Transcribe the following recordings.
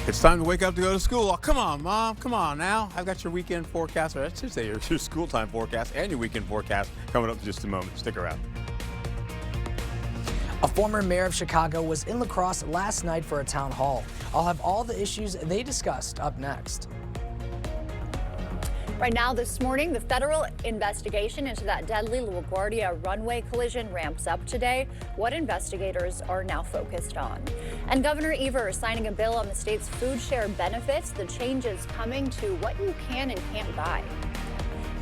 It's time to wake up to go to school. Oh, come on, Mom. Come on now. I've got your weekend forecast, or I should say your school time forecast and your weekend forecast coming up in just a moment. Stick around. A former mayor of Chicago was in La Crosse last night for a town hall. I'll have all the issues they discussed up next. Right now this morning, the federal investigation into that deadly LaGuardia runway collision ramps up today. What investigators are now focused on. And Governor Evers signing a bill on the state's food share benefits, the changes coming to what you can and can't buy.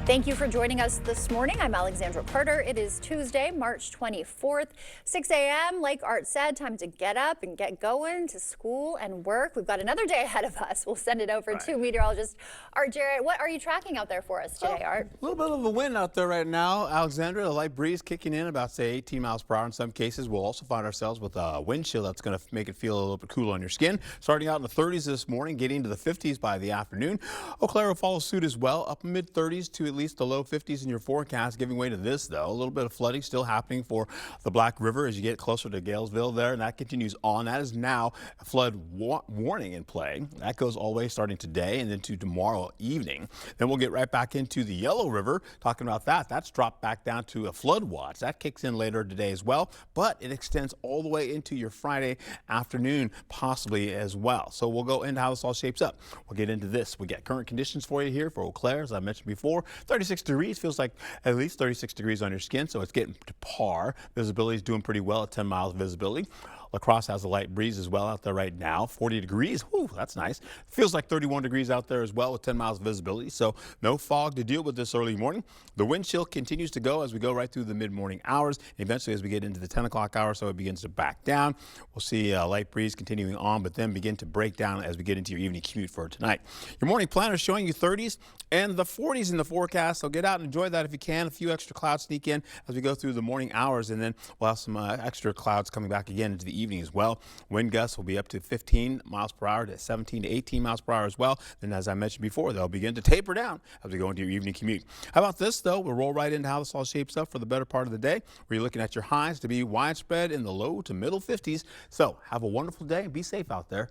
Thank you for joining us this morning. I'm Alexandra Carter. It is Tuesday, March 24th, 6 a.m. Like Art said, time to get up and get going to school and work. We've got another day ahead of us. We'll send it over to meteorologist Art Jarrett. What are you tracking out there for us today, Art? A little bit of a wind out there right now, Alexandra. The light breeze kicking in about, say, 18 miles per hour in some cases. We'll also find ourselves with a wind chill that's going to make it feel a little bit cooler on your skin. Starting out in the 30s this morning, getting to the 50s by the afternoon. Eau Claire will follow suit as well, up mid 30s to at least the low 50s in your forecast, giving way to this, though. A little bit of flooding still happening for the Black River as you get closer to Galesville there, and that continues on. That is now a flood warning in play. That goes all the way starting today and then to tomorrow evening. Then we'll get right back into the Yellow River. Talking about that, that's dropped back down to a flood watch. That kicks in later today as well, but it extends all the way into your Friday afternoon possibly as well. So we'll go into how this all shapes up. We'll get into this. We got current conditions for you here for Eau Claire, as I mentioned before. 36 degrees, feels like at least 36 degrees on your skin, so it's getting to par. Visibility is doing pretty well at 10 miles visibility. La Crosse has a light breeze as well out there right now. 40 degrees. Whew, that's nice. Feels like 31 degrees out there as well with 10 miles visibility. So no fog to deal with this early morning. The wind chill continues to go as we go right through the mid-morning hours. Eventually, as we get into the 10 o'clock hour, so it begins to back down. We'll see a light breeze continuing on, but then begin to break down as we get into your evening commute for tonight. Your morning planner is showing you 30s and the 40s in the forecast. So get out and enjoy that if you can. A few extra clouds sneak in as we go through the morning hours, and then we'll have some extra clouds coming back again into the evening as well. Wind gusts will be up to 15 miles per hour to 17 to 18 miles per hour as well. Then, as I mentioned before, they'll begin to taper down as we go into your evening commute. How about this, though? We'll roll right into how this all shapes up for the better part of the day, where you're looking at your highs to be widespread in the low to middle 50s. So have a wonderful day and be safe out there.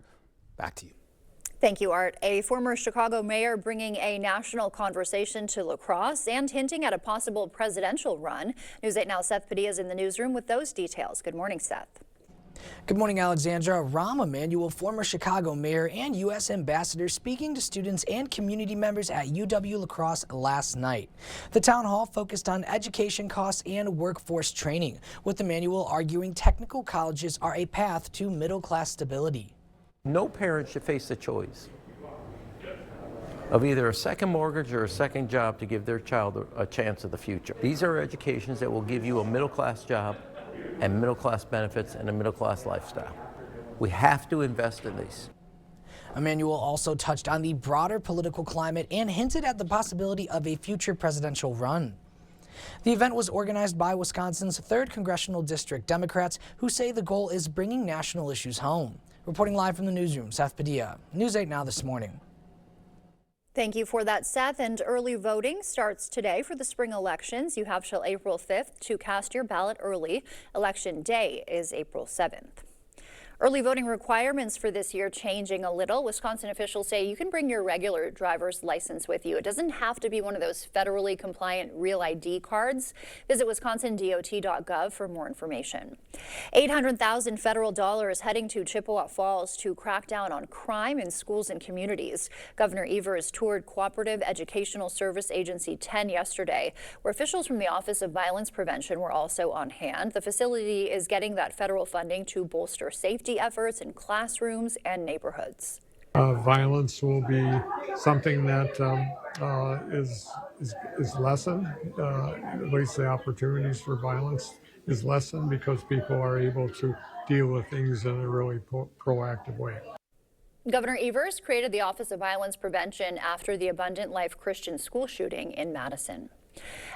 Back to you. Thank you, Art. A former Chicago mayor bringing a national conversation to La Crosse and hinting at a possible presidential run. News 8 Now, Seth Padilla is in the newsroom with those details. Good morning, Seth. Good morning, Alexandra. Rahm Emanuel, former Chicago mayor and U.S. ambassador, speaking to students and community members at UW La Crosse last night. The town hall focused on education costs and workforce training, with Emanuel arguing technical colleges are a path to middle-class stability. No parent should face the choice of either a second mortgage or a second job to give their child a chance at the future. These are educations that will give you a middle-class job and middle-class benefits and a middle-class lifestyle. We have to invest in these. Emanuel also touched on the broader political climate and hinted at the possibility of a future presidential run. The event was organized by Wisconsin's 3rd Congressional District Democrats, who say the goal is bringing national issues home. Reporting live from the newsroom, Seth Padilla, News 8 Now this morning. Thank you for that, Seth. And early voting starts today for the spring elections. You have till April 5th to cast your ballot early. Election day is April 7th. Early voting requirements for this year changing a little. Wisconsin officials say you can bring your regular driver's license with you. It doesn't have to be one of those federally compliant real ID cards. Visit wisconsindot.gov for more information. $800,000 federal dollars heading to Chippewa Falls to crack down on crime in schools and communities. Governor Evers toured Cooperative Educational Service Agency 10 yesterday, where officials from the Office of Violence Prevention were also on hand. The facility is getting that federal funding to bolster safety efforts in classrooms and neighborhoods. Violence will be something that is lessened. At least the opportunities for violence is lessened because people are able to deal with things in a really proactive way. Governor Evers created the Office of Violence Prevention after the Abundant Life Christian school shooting in Madison.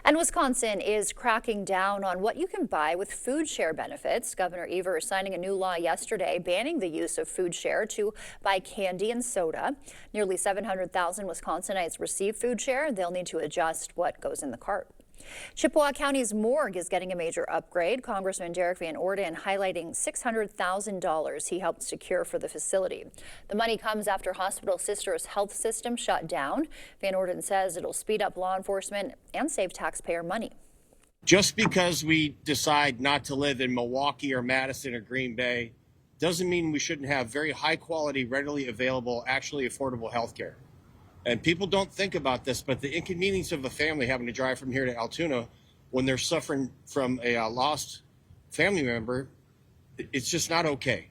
And Wisconsin is cracking down on what you can buy with food share benefits. Governor Evers signing a new law yesterday banning the use of food share to buy candy and soda. Nearly 700,000 Wisconsinites receive food share. They'll need to adjust what goes in the cart. Chippewa County's morgue is getting a major upgrade. Congressman Derek Van Orden highlighting $600,000 he helped secure for the facility. The money comes after Hospital Sisters Health System shut down. Van Orden says it'll speed up law enforcement and save taxpayer money. Just because we decide not to live in Milwaukee or Madison or Green Bay doesn't mean we shouldn't have very high quality, readily available, actually affordable health care. And people don't think about this, but the inconvenience of a family having to drive from here to Altoona when they're suffering from a lost family member, it's just not okay.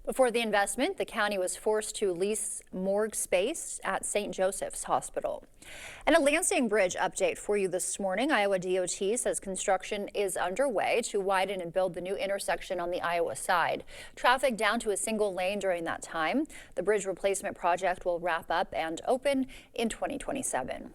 Before the investment, the county was forced to lease morgue space at St. Joseph's Hospital. And a Lansing Bridge update for you this morning. Iowa DOT says construction is underway to widen and build the new intersection on the Iowa side. Traffic down to a single lane during that time. The bridge replacement project will wrap up and open in 2027.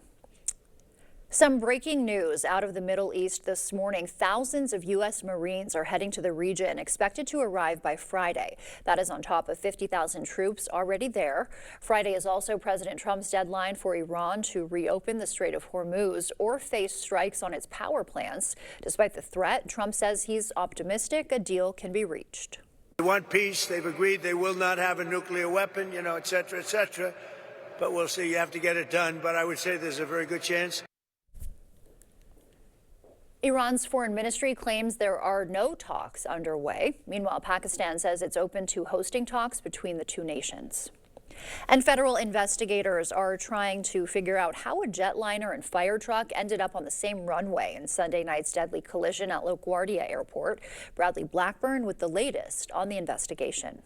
Some breaking news out of the Middle East this morning. Thousands of U.S. Marines are heading to the region, expected to arrive by Friday. That is on top of 50,000 troops already there. Friday is also President Trump's deadline for Iran to reopen the Strait of Hormuz or face strikes on its power plants. Despite the threat, Trump says he's optimistic a deal can be reached. They want peace. They've agreed they will not have a nuclear weapon, et cetera, et cetera. But we'll see. You have to get it done. But I would say there's a very good chance. Iran's foreign ministry claims there are no talks underway. Meanwhile, Pakistan says it's open to hosting talks between the two nations. And federal investigators are trying to figure out how a jetliner and fire truck ended up on the same runway in Sunday night's deadly collision at LaGuardia Airport. Bradley Blackburn with the latest on the investigation.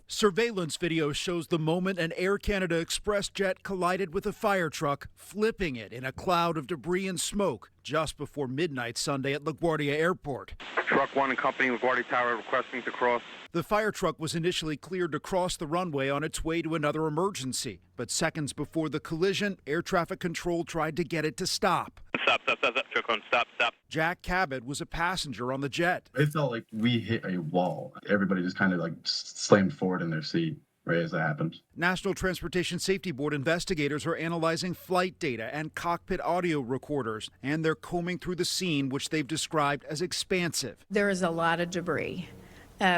Surveillance video shows the moment an Air Canada Express jet collided with a fire truck, flipping it in a cloud of debris and smoke just before midnight Sunday at LaGuardia Airport. Truck 1 and company LaGuardia Tower requesting to cross. The fire truck was initially cleared to cross the runway on its way to another emergency, but seconds before the collision, air traffic control tried to get it to stop. Stop, truck 1, stop. Jack Cabot was a passenger on the jet. It felt like we hit a wall. Everybody just kind of like slammed forward in their seat right as that happened. National Transportation Safety Board investigators are analyzing flight data and cockpit audio recorders, and they're combing through the scene, which they've described as expansive. There is a lot of debris.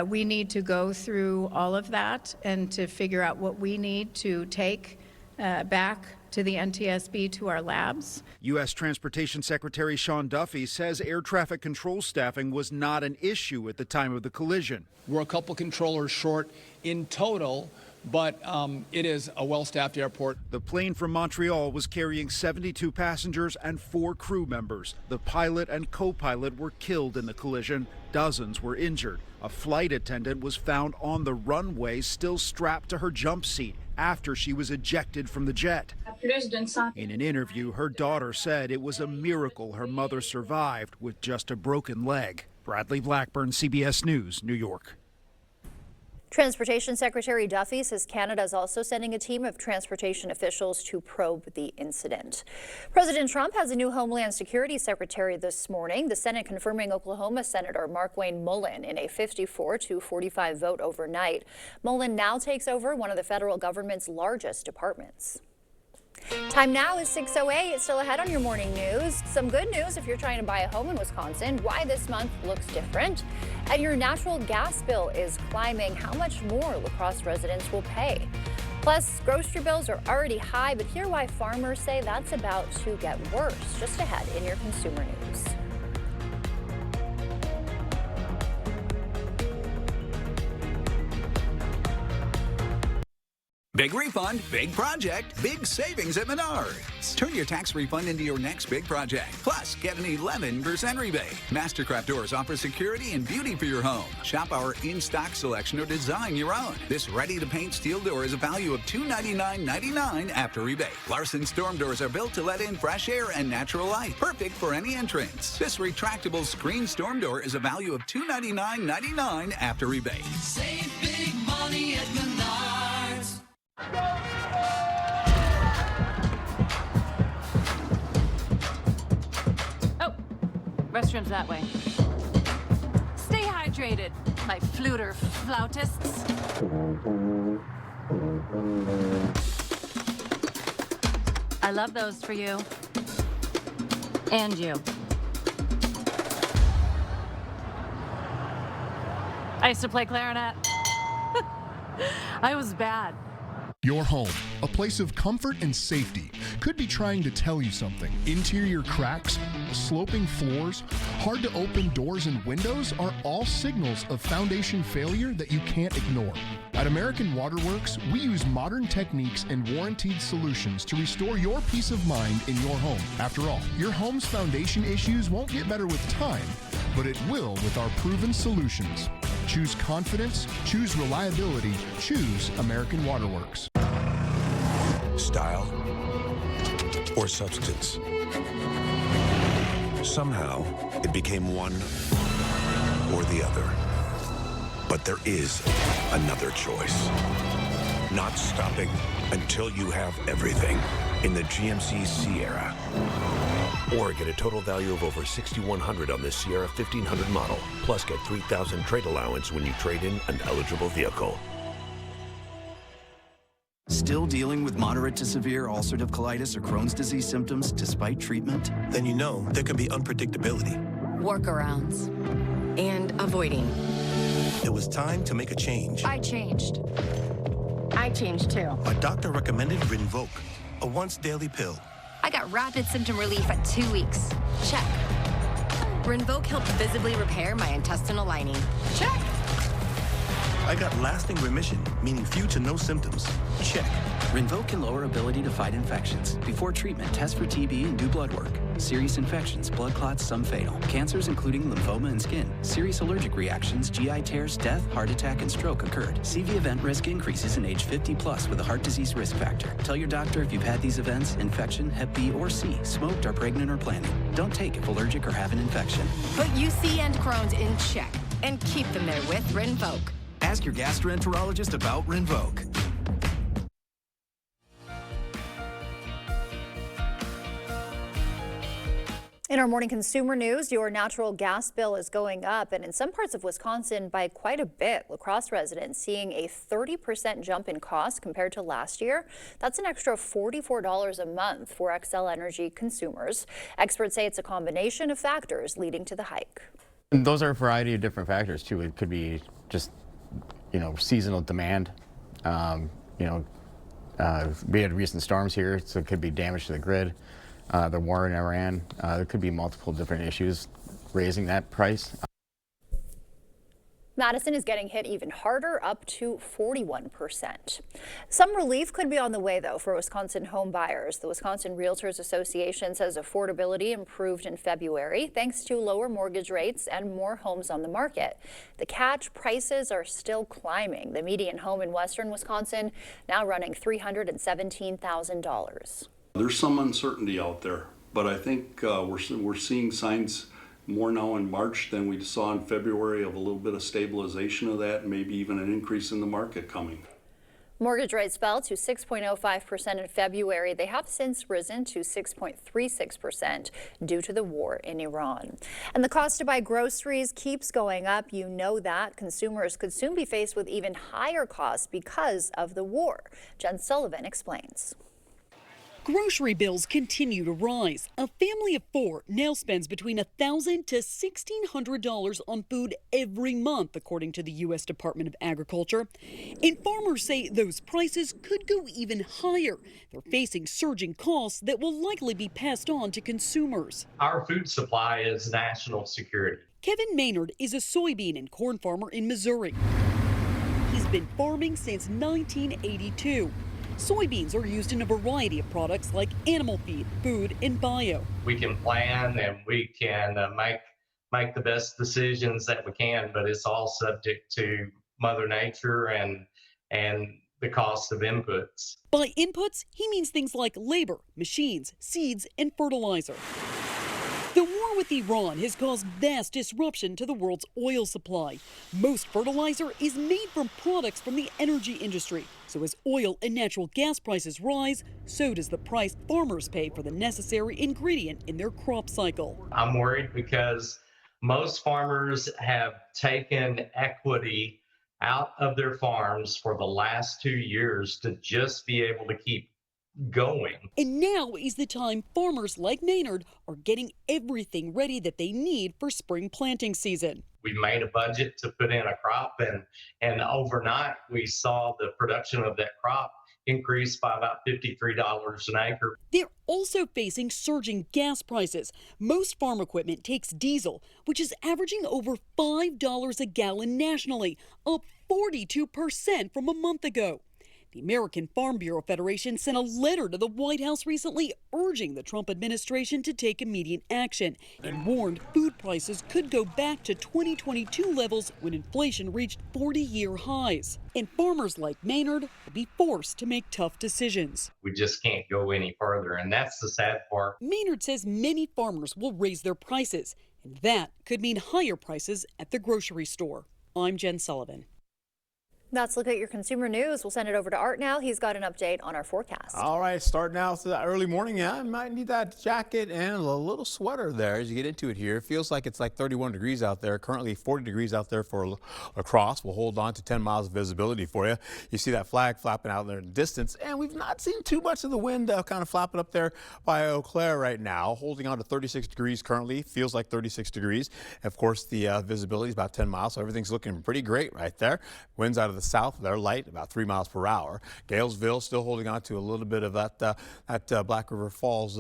We need to go through all of that and to figure out what we need to take back to the NTSB, to our labs. U.S. Transportation Secretary Sean Duffy says air traffic control staffing was not an issue at the time of the collision. We're a couple controllers short in total, but it is a well-staffed airport. The plane from Montreal was carrying 72 passengers and 4 crew members. The pilot and co-pilot were killed in the collision. Dozens were injured. A flight attendant was found on the runway, still strapped to her jump seat after she was ejected from the jet. In an interview, her daughter said it was a miracle her mother survived with just a broken leg. Bradley Blackburn, CBS News, New York. Transportation Secretary Duffy says Canada is also sending a team of transportation officials to probe the incident. President Trump has a new Homeland Security Secretary this morning. The Senate confirming Oklahoma Senator Markwayne Mullin in a 54-45 vote overnight. Mullin now takes over one of the federal government's largest departments. Time now is 6:08. Still ahead on your morning news. Some good news if you're trying to buy a home in Wisconsin, why this month looks different. And your natural gas bill is climbing. How much more La Crosse residents will pay. Plus, grocery bills are already high, but hear why farmers say that's about to get worse. Just ahead in your consumer news. Big refund, big project, big savings at Menards. Turn your tax refund into your next big project. Plus, get an 11% rebate. Mastercraft Doors offers security and beauty for your home. Shop our in-stock selection or design your own. This ready-to-paint steel door is a value of $299.99 after rebate. Larson Storm Doors are built to let in fresh air and natural light. Perfect for any entrance. This retractable screen storm door is a value of $299.99 after rebate. Save big money at Menards. Oh, restrooms that way. Stay hydrated, my fluter flautists. I love those for you. And you. I used to play clarinet. I was bad. Your home, a place of comfort and safety, could be trying to tell you something. Interior cracks, sloping floors, hard to open doors and windows are all signals of foundation failure that you can't ignore. At American Waterworks, we use modern techniques and warranted solutions to restore your peace of mind in your home. After all, your home's foundation issues won't get better with time, but it will with our proven solutions. Choose confidence, choose reliability, choose American Waterworks. Style or substance. Somehow, it became one or the other. But there is another choice. Not stopping until you have everything in the GMC Sierra. Or get a total value of over $6,100 on this Sierra 1500 model. Plus get $3,000 trade allowance when you trade in an eligible vehicle. Still dealing with moderate to severe ulcerative colitis or Crohn's disease symptoms despite treatment? Then you know there can be unpredictability. Workarounds. And avoiding. It was time to make a change. I changed. I changed too. A doctor recommended Rinvoq, a once daily pill. I got rapid symptom relief at 2 weeks. Check. Rinvoq helped visibly repair my intestinal lining. Check. I got lasting remission, meaning few to no symptoms. Check. Rinvoq can lower ability to fight infections. Before treatment, test for TB and do blood work. Serious infections, blood clots, some fatal. Cancers including lymphoma and skin. Serious allergic reactions, GI tears, death, heart attack, and stroke occurred. CV event risk increases in age 50 plus with a heart disease risk factor. Tell your doctor if you've had these events, infection, Hep B or C, smoked, are pregnant or planning. Don't take if allergic or have an infection. Put UC and Crohn's in check and keep them there with Rinvoq. Ask your gastroenterologist about Rinvoq. In our morning consumer news, your natural gas bill is going up, and in some parts of Wisconsin by quite a bit. La Crosse residents seeing a 30% jump in cost compared to last year. That's an extra $44 a month for Xcel Energy consumers. Experts say it's a combination of factors leading to the hike. And those are a variety of different factors too. It could be just, seasonal demand. We had recent storms here, so it could be damage to the grid. The war in Iran, there could be multiple different issues raising that price. Madison is getting hit even harder, up to 41%. Some relief could be on the way, though, for Wisconsin home buyers. The Wisconsin Realtors Association says affordability improved in February thanks to lower mortgage rates and more homes on the market. The catch, prices are still climbing. The median home in western Wisconsin now running $317,000. There's some uncertainty out there, but I think we're seeing signs more now in March than we saw in February of a little bit of stabilization of that, maybe even an increase in the market coming. Mortgage rates fell to 6.05% in February. They have since risen to 6.36% due to the war in Iran. And the cost to buy groceries keeps going up. You know that. Consumers could soon be faced with even higher costs because of the war. Jen Sullivan explains. Grocery bills continue to rise. A family of four now spends between $1,000 to $1,600 on food every month, according to the U.S. Department of Agriculture. And farmers say those prices could go even higher. They're facing surging costs that will likely be passed on to consumers. Our food supply is national security. Kevin Maynard is a soybean and corn farmer in Missouri. He's been farming since 1982. Soybeans are used in a variety of products like animal feed, food, and bio. We can plan and we can make the best decisions that we can, but it's all subject to Mother Nature and the cost of inputs. By inputs, he means things like labor, machines, seeds, and fertilizer. The war with Iran has caused vast disruption to the world's oil supply. Most fertilizer is made from products from the energy industry. So as oil and natural gas prices rise, so does the price farmers pay for the necessary ingredient in their crop cycle. I'm worried because most farmers have taken equity out of their farms for the last 2 years to just be able to keep going. And now is the time farmers like Maynard are getting everything ready that they need for spring planting season. We made a budget to put in a crop, and overnight we saw the production of that crop increase by about $53 an acre. They're also facing surging gas prices. Most farm equipment takes diesel, which is averaging over $5 a gallon nationally, up 42% from a month ago. The American Farm Bureau Federation sent a letter to the White House recently urging the Trump administration to take immediate action and warned food prices could go back to 2022 levels when inflation reached 40-year highs. And farmers like Maynard will be forced to make tough decisions. We just can't go any further, and that's the sad part. Maynard says many farmers will raise their prices, and that could mean higher prices at the grocery store. I'm Jen Sullivan. That's a look at your consumer news. We'll send it over to Art now. He's got an update on our forecast. All right, starting out to that early morning. Yeah, I might need that jacket and a little sweater there as you get into it here. It feels like it's like 31 degrees out there. Currently 40 degrees out there for La Crosse. We'll hold on to 10 miles of visibility for you. You see that flag flapping out there in the distance, and we've not seen too much of the wind kind of flapping up there by Eau Claire right now. Holding on to 36 degrees currently. Feels like 36 degrees. Of course, the visibility is about 10 miles, so everything's looking pretty great right there. Winds out of the south, they're light, about 3 miles per hour. Galesville still holding on to a little bit of that Black River Falls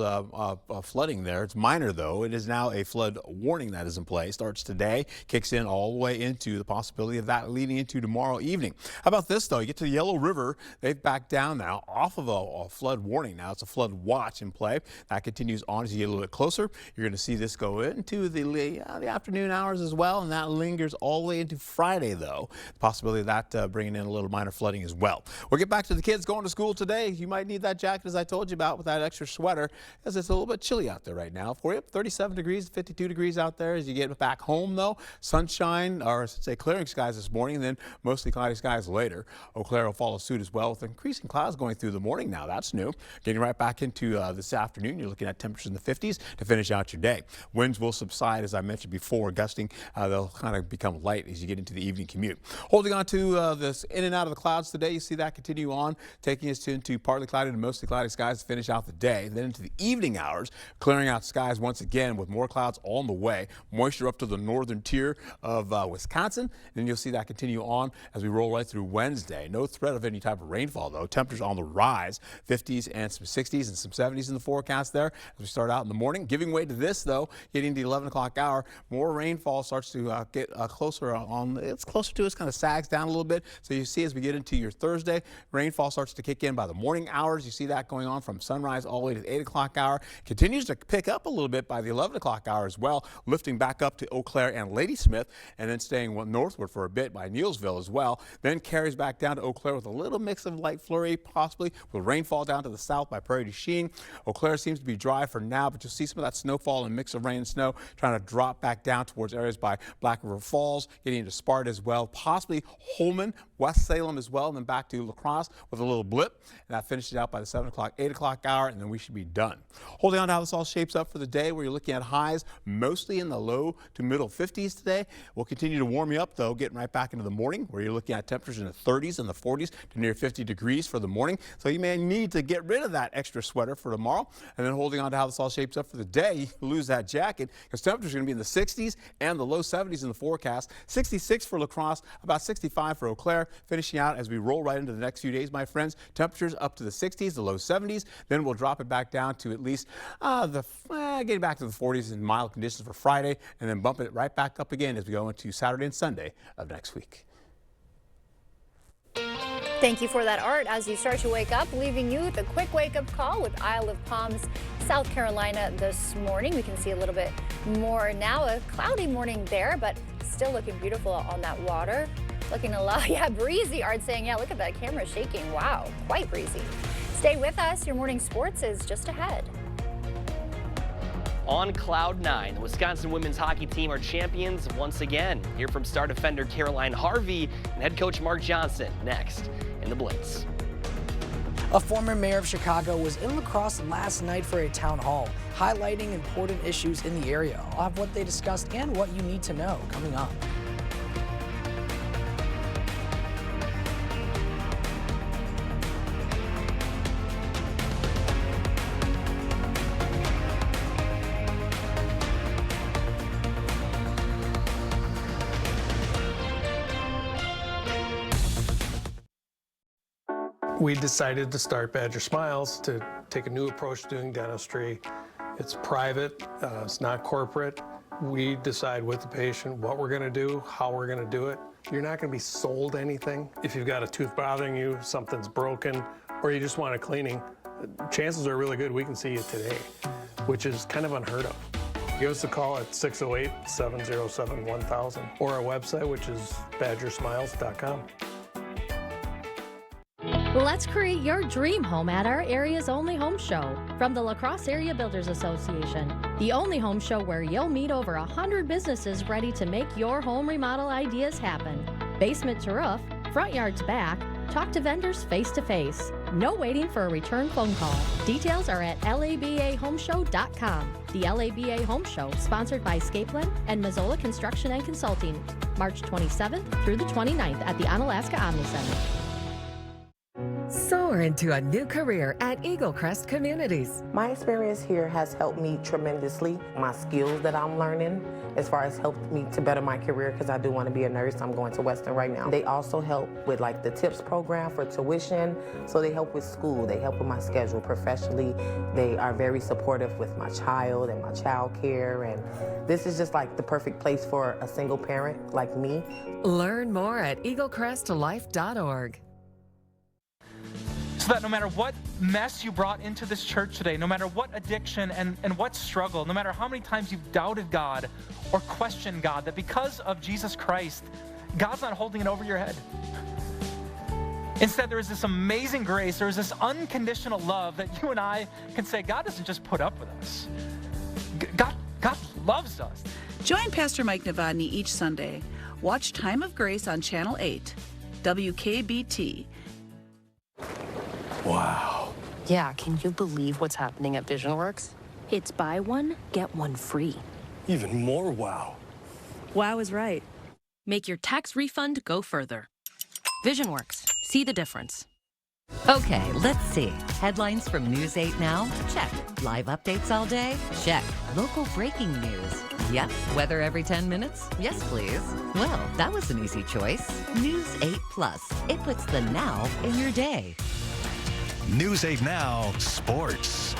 flooding there. It's minor, though. It is now a flood warning that is in place. Starts today, kicks in all the way into the possibility of that leading into tomorrow evening. How about this, though? You get to the Yellow River. They've backed down now off of a flood warning. Now it's a flood watch in play. That continues on as you get a little bit closer. You're going to see this go into the afternoon hours as well, and that lingers all the way into Friday, though. The possibility of that bringing in a little minor flooding as well. We'll get back to the kids going to school today. You might need that jacket, as I told you about, with that extra sweater, as it's a little bit chilly out there right now for you. 37 degrees, 52 degrees out there as you get back home, though. Sunshine, or I should say clearing skies this morning, and then mostly cloudy skies later. Eau Claire will follow suit as well, with increasing clouds going through the morning now. That's new. Getting right back into this afternoon, you're looking at temperatures in the 50s to finish out your day. Winds will subside, as I mentioned before, gusting. They'll kind of become light as you get into the evening commute. Holding on to this in and out of the clouds today, you see that continue on, taking us into partly cloudy to mostly cloudy skies to finish out the day. Then into the evening hours, clearing out skies once again with more clouds on the way. Moisture up to the northern tier of Wisconsin. And then you'll see that continue on as we roll right through Wednesday. No threat of any type of rainfall, though. Temperatures on the rise, 50s and some 60s and some 70s in the forecast there as we start out in the morning. Giving way to this, though, getting the 11 o'clock hour, more rainfall starts to get closer on. It's closer to us, kind of sags down a little bit. So you see as we get into your Thursday, rainfall starts to kick in by the morning hours. You see that going on from sunrise all the way to the 8 o'clock hour. Continues to pick up a little bit by the 11 o'clock hour as well, lifting back up to Eau Claire and Ladysmith, and then staying northward for a bit by Neilsville as well. Then carries back down to Eau Claire with a little mix of light flurry, possibly with rainfall down to the south by Prairie du Chien. Eau Claire seems to be dry for now, but you'll see some of that snowfall and mix of rain and snow trying to drop back down towards areas by Black River Falls, getting into Sparta as well, possibly Holman, West Salem as well, and then back to La Crosse with a little blip. And that finishes out by the 7 o'clock, 8 o'clock hour, and then we should be done. Holding on to how this all shapes up for the day, where you're looking at highs mostly in the low to middle 50s today. We'll continue to warm you up, though, getting right back into the morning, where you're looking at temperatures in the 30s and the 40s to near 50 degrees for the morning. So you may need to get rid of that extra sweater for tomorrow. And then holding on to how this all shapes up for the day, you lose that jacket because temperatures are going to be in the 60s and the low 70s in the forecast. 66 for La Crosse, about 65 for Eau Claire, finishing out as we roll right into the next few days, my friends. Temperatures up to the 60s, the low 70s. Then we'll drop it back down to at least getting back to the 40s in mild conditions for Friday, and then bump it right back up again as we go into Saturday and Sunday of next week. Thank you for that, Art. As you start to wake up, leaving you with a quick wake-up call with Isle of Palms, South Carolina this morning. We can see a little bit more now. A cloudy morning there, but still looking beautiful on that water. Looking a lot, breezy. Art saying, look at that camera shaking. Wow, quite breezy. Stay with us. Your morning sports is just ahead. On Cloud 9, the Wisconsin women's hockey team are champions once again. Hear from star defender Caroline Harvey and head coach Mark Johnson next in the Blitz. A former mayor of Chicago was in La Crosse last night for a town hall, highlighting important issues in the area. I'll have what they discussed and what you need to know coming up. We decided to start Badger Smiles to take a new approach to doing dentistry. It's private, it's not corporate. We decide with the patient what we're going to do, how we're going to do it. You're not going to be sold anything. If you've got a tooth bothering you, something's broken, or you just want a cleaning, chances are really good we can see you today, which is kind of unheard of. Give us a call at 608-707-1000 or our website, which is badgersmiles.com. Let's create your dream home at our area's only home show. From the La Crosse Area Builders Association, the only home show where you'll meet over 100 businesses ready to make your home remodel ideas happen. Basement to roof, front yard to back, talk to vendors face to face. No waiting for a return phone call. Details are at labahomeshow.com. The LABA Home Show, sponsored by Scapeland and Mazzola Construction and Consulting, March 27th through the 29th at the Onalaska Omni Center. Soar into a new career at Eagle Crest Communities. My experience here has helped me tremendously. My skills that I'm learning as far as helped me to better my career, because I do want to be a nurse. I'm going to Western right now. They also help with like the TIPS program for tuition. So they help with school. They help with my schedule professionally. They are very supportive with my child and my child care. And this is just like the perfect place for a single parent like me. Learn more at eaglecrestlife.org. So that no matter what mess you brought into this church today, no matter what addiction and what struggle, no matter how many times you've doubted God or questioned God, that because of Jesus Christ, God's not holding it over your head. Instead, there is this amazing grace, there is this unconditional love that you and I can say, God doesn't just put up with us. God loves us. Join Pastor Mike Novotny each Sunday. Watch Time of Grace on Channel 8, WKBT. Wow. Yeah, can you believe what's happening at VisionWorks? It's buy one, get one free. Even more wow. Wow is right. Make your tax refund go further. VisionWorks. See the difference. Okay, let's see. Headlines from News 8 Now? Check. Live updates all day? Check. Local breaking news? Yep. Weather every 10 minutes? Yes, please. Well, that was an easy choice. News 8 Plus. It puts the now in your day. News 8 Now Sports.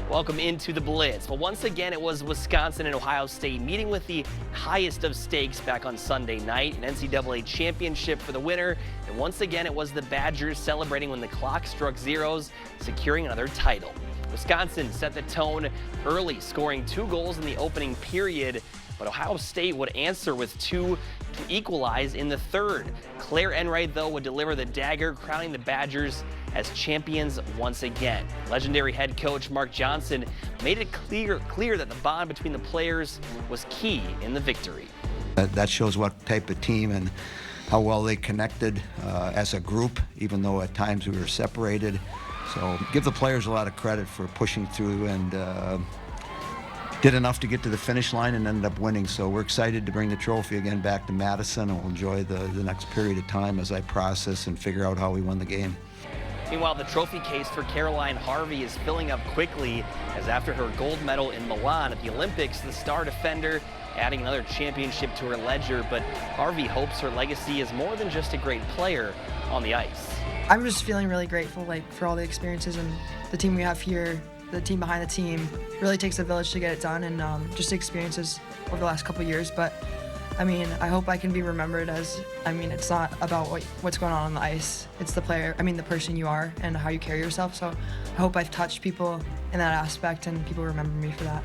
Welcome into the Blitz. Well, once again, it was Wisconsin and Ohio State meeting with the highest of stakes back on Sunday night, an NCAA championship for the winner. And once again, it was the Badgers celebrating when the clock struck zeros, securing another title. Wisconsin set the tone early, scoring 2 goals in the opening period, but Ohio State would answer with 2 to equalize in the third. Claire Enright, though, would deliver the dagger, crowning the Badgers as champions once again. Legendary head coach Mark Johnson made it clear that the bond between the players was key in the victory. That shows what type of team and how well they connected as a group, even though at times we were separated. So give the players a lot of credit for pushing through and did enough to get to the finish line and ended up winning. So we're excited to bring the trophy again back to Madison, and we'll enjoy the next period of time as I process and figure out how we won the game. Meanwhile, the trophy case for Caroline Harvey is filling up quickly, as after her gold medal in Milan at the Olympics, the star defender adding another championship to her ledger. But Harvey hopes her legacy is more than just a great player on the ice. I'm just feeling really grateful, for all the experiences and the team we have here. The team behind the team really takes a village to get it done, and just the experiences over the last couple of years. But I hope I can be remembered as, it's not about what's going on the ice. It's the person you are and how you carry yourself. So I hope I've touched people in that aspect and people remember me for that.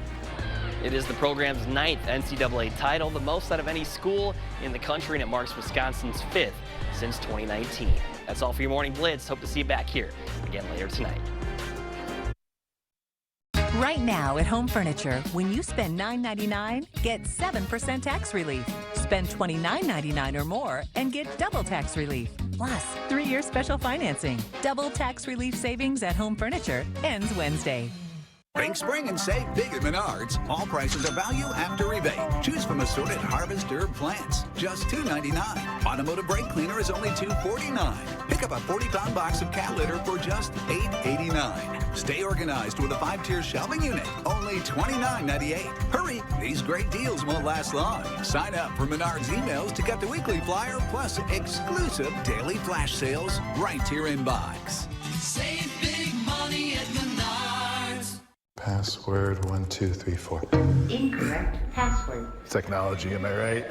It is the program's 9th NCAA title, the most out of any school in the country, and it marks Wisconsin's 5th since 2019. That's all for your Morning Blitz. Hope to see you back here again later tonight. Right now at Home Furniture, when you spend $9.99, get 7% tax relief. Spend $29.99 or more and get double tax relief. Plus, 3-year special financing. Double tax relief savings at Home Furniture ends Wednesday. Think spring and save big at Menards. All prices are value after rebate. Choose from assorted harvest herb plants, just $2.99. Automotive brake cleaner is only $2.49. Pick up a 40-pound box of cat litter for just $8.89. Stay organized with a 5-tier shelving unit, only $29.98. Hurry, these great deals won't last long. Sign up for Menards emails to get the weekly flyer plus exclusive daily flash sales right to your inbox. Save big money at Menards. Password 1234. Incorrect password. Technology, am I right?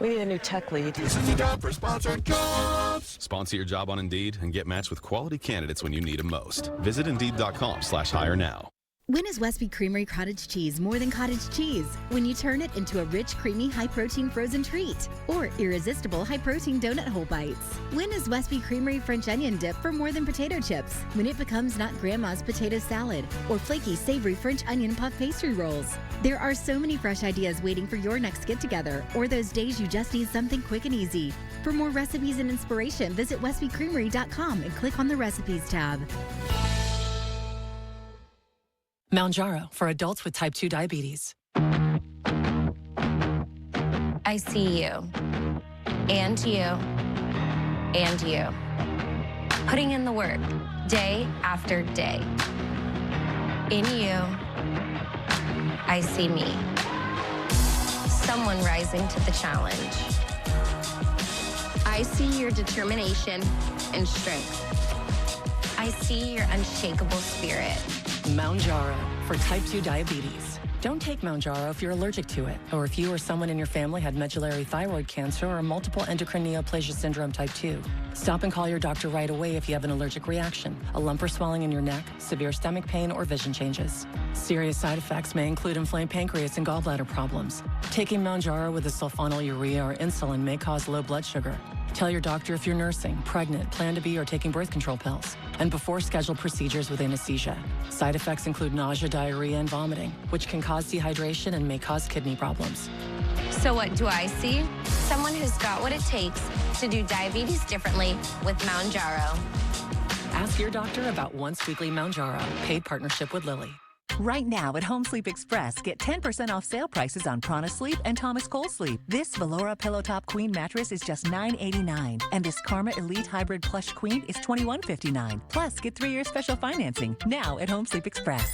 We need a new tech lead. This is the job for Sponsored Jobs. Sponsor your job on Indeed and get matched with quality candidates when you need them most. Visit Indeed.com/hire now. When is Westby Creamery cottage cheese more than cottage cheese? When you turn it into a rich, creamy, high-protein frozen treat or irresistible high-protein donut hole bites. When is Westby Creamery French onion dip for more than potato chips? When it becomes not grandma's potato salad or flaky, savory French onion puff pastry rolls. There are so many fresh ideas waiting for your next get-together or those days you just need something quick and easy. For more recipes and inspiration, visit westbycreamery.com and click on the Recipes tab. Mounjaro for adults with type 2 diabetes. I see you, and you, and you. Putting in the work, day after day. In you, I see me. Someone rising to the challenge. I see your determination and strength. I see your unshakable spirit. Mounjaro for type 2 diabetes. Don't take Mounjaro if you're allergic to it, or if you or someone in your family had medullary thyroid cancer or multiple endocrine neoplasia syndrome type 2. Stop and call your doctor right away if you have an allergic reaction, a lump or swelling in your neck, severe stomach pain, or vision changes. Serious side effects may include inflamed pancreas and gallbladder problems. Taking Mounjaro with a sulfonylurea or insulin may cause low blood sugar. Tell your doctor if you're nursing, pregnant, plan to be, or taking birth control pills. And before scheduled procedures with anesthesia. Side effects include nausea, diarrhea, and vomiting, which can cause dehydration and may cause kidney problems. So what do I see? Someone who's got what it takes to do diabetes differently with Mounjaro. Ask your doctor about once weekly Mounjaro, paid partnership with Lilly. Right now at Home Sleep Express, get 10% off sale prices on Prana Sleep and Thomas Cole Sleep. This Velora Pillow Top Queen mattress is just $9.89, and this Karma Elite Hybrid Plush Queen is $21.59. Plus, get 3-year special financing now at Home Sleep Express.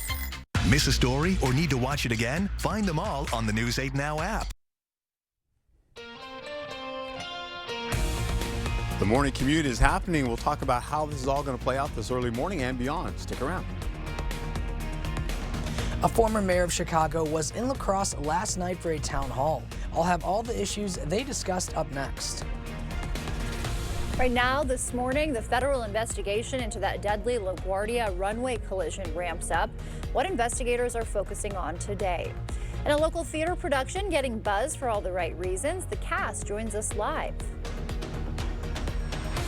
Miss a story or need to watch it again? Find them all on the News 8 Now app. The morning commute is happening. We'll talk about how this is all going to play out this early morning and beyond. Stick around. A former mayor of Chicago was in La Crosse last night for a town hall. I'll have all the issues they discussed up next. Right now, this morning, the federal investigation into that deadly LaGuardia runway collision ramps up. What investigators are focusing on today. In a local theater production getting buzz for all the right reasons, the cast joins us live.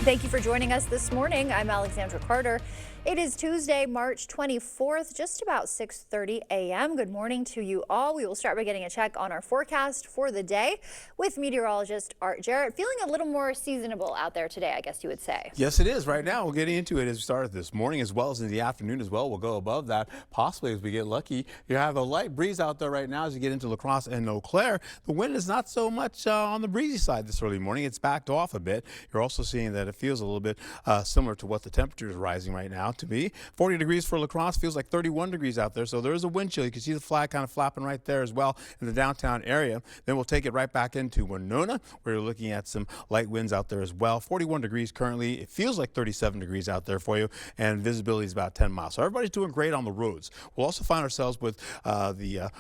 Thank you for joining us this morning. I'm Alexandra Carter. It is Tuesday, March 24th, just about 6:30 a.m. Good morning to you all. We will start by getting a check on our forecast for the day with meteorologist Art Jarrett. Feeling a little more seasonable out there today, I guess you would say. Yes, it is right now. We're getting into it as we start this morning as well as in the afternoon as well. We'll go above that possibly as we get lucky. You have a light breeze out there right now as you get into La Crosse and Eau Claire. The wind is not so much on the breezy side this early morning. It's backed off a bit. You're also seeing that it feels a little bit similar to what the temperature is rising right now to be. 40 degrees for La Crosse, feels like 31 degrees out there. So there is a wind chill. You can see the flag kind of flapping right there as well in the downtown area. Then we'll take it right back into Winona, where you're looking at some light winds out there as well. 41 degrees currently. It feels like 37 degrees out there for you, and visibility is about 10 miles. So everybody's doing great on the roads. We'll also find ourselves with the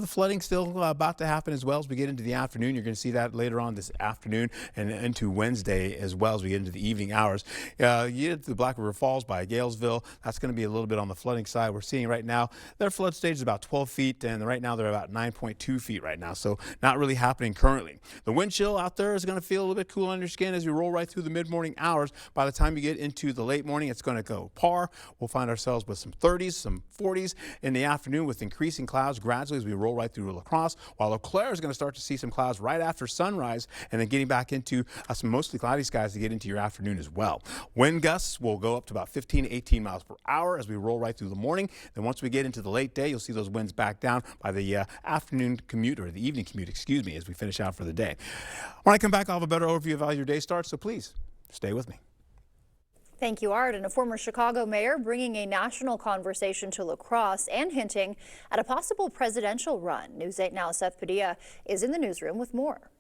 flooding still about to happen as well as we get into the afternoon. You're going to see that later on this afternoon and into Wednesday as well as we get into the evening hours. You get to the Black River Falls by Galesville. That's going to be a little bit on the flooding side. We're seeing right now their flood stage is about 12 feet, and right now they're about 9.2 feet right now. So not really happening currently. The wind chill out there is going to feel a little bit cool on your skin as we roll right through the mid-morning hours. By the time you get into the late morning, it's going to go par. We'll find ourselves with some 30s, some 40s in the afternoon with increasing clouds gradually as we roll right through La Crosse, while Eau Claire is going to start to see some clouds right after sunrise and then getting back into some mostly cloudy skies to get into your afternoon as well. Wind gusts will go up to about 15, only 18 miles per hour as we roll right through the morning. Then once we get into the late day, you'll see those winds back down by the afternoon commute, or the evening commute, excuse me, as we finish out for the day. When I come back, I'll have a better overview of how your day starts, so please stay with me. Thank you, Art. And a former Chicago mayor bringing a national conversation to La Crosse and hinting at a possible presidential run. News 8 Now, Seth Padilla is in the newsroom with more.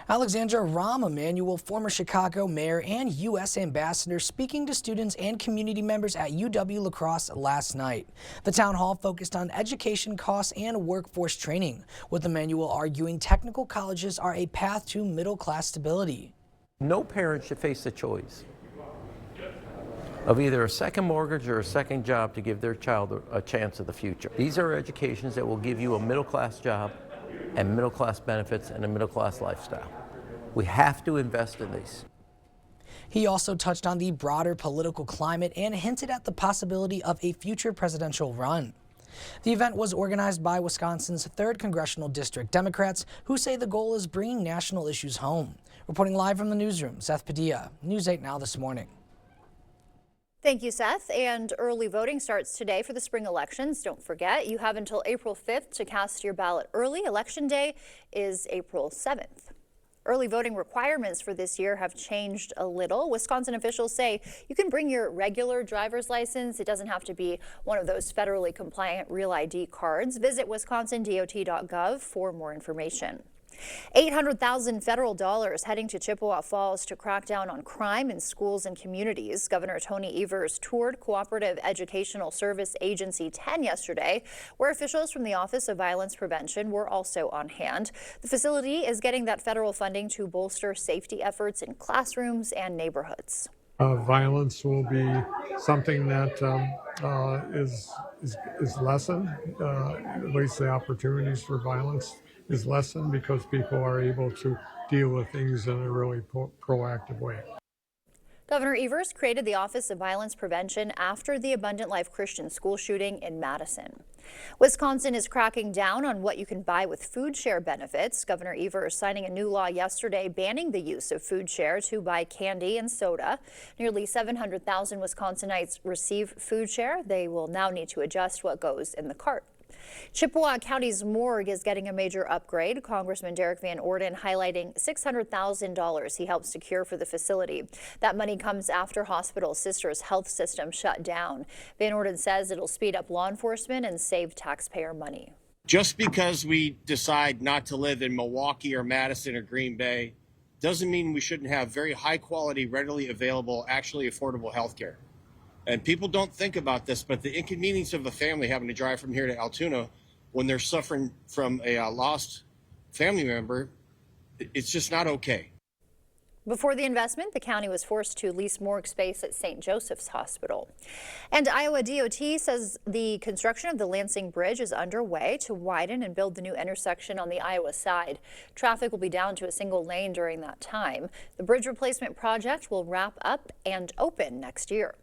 Alexandra Rahm Emanuel, former Chicago mayor and U.S. ambassador, speaking to students and community members at UW La Crosse last night. The town hall focused on education costs and workforce training, with Emanuel arguing technical colleges are a path to middle-class stability. No parent should face the choice of either a second mortgage or a second job to give their child a chance of the future. These are educations that will give you a middle-class job and middle-class benefits and a middle-class lifestyle. We have to invest in these. He also touched on the broader political climate and hinted at the possibility of a future presidential run. The event was organized by Wisconsin's 3rd Congressional District Democrats, who say the goal is bringing national issues home. Reporting live from the newsroom, Seth Padilla, News 8 Now this morning. Thank you, Seth. And early voting starts today for the spring elections. Don't forget, you have until April 5th to cast your ballot early. Election day is April 7th. Early voting requirements for this year have changed a little. Wisconsin officials say you can bring your regular driver's license. It doesn't have to be one of those federally compliant Real ID cards. Visit wisconsindot.gov for more information. $800,000 federal dollars heading to Chippewa Falls to crack down on crime in schools and communities. Governor Tony Evers toured Cooperative Educational Service Agency 10 yesterday, where officials from the Office of Violence Prevention were also on hand. The facility is getting that federal funding to bolster safety efforts in classrooms and neighborhoods. Violence will be something that is lessened, at least the opportunities for violence is lessened because people are able to deal with things in a really proactive way. Governor Evers created the Office of Violence Prevention after the Abundant Life Christian school shooting in Madison. Wisconsin is cracking down on what you can buy with food share benefits. Governor Evers signing a new law yesterday banning the use of food share to buy candy and soda. Nearly 700,000 Wisconsinites receive food share. They will now need to adjust what goes in the cart. Chippewa County's morgue is getting a major upgrade. Congressman Derek Van Orden highlighting $600,000 he helped secure for the facility. That money comes after Hospital Sisters Health System shut down. Van Orden says it'll speed up law enforcement and save taxpayer money. Just because we decide not to live in Milwaukee or Madison or Green Bay doesn't mean we shouldn't have very high quality, readily available, actually affordable health care. And people don't think about this, but the inconvenience of a family having to drive from here to Altoona when they're suffering from a lost family member, it's just not okay. Before the investment, the county was forced to lease morgue space at St. Joseph's Hospital. And Iowa DOT says the construction of the Lansing Bridge is underway to widen and build the new intersection on the Iowa side. Traffic will be down to a single lane during that time. The bridge replacement project will wrap up and open next year.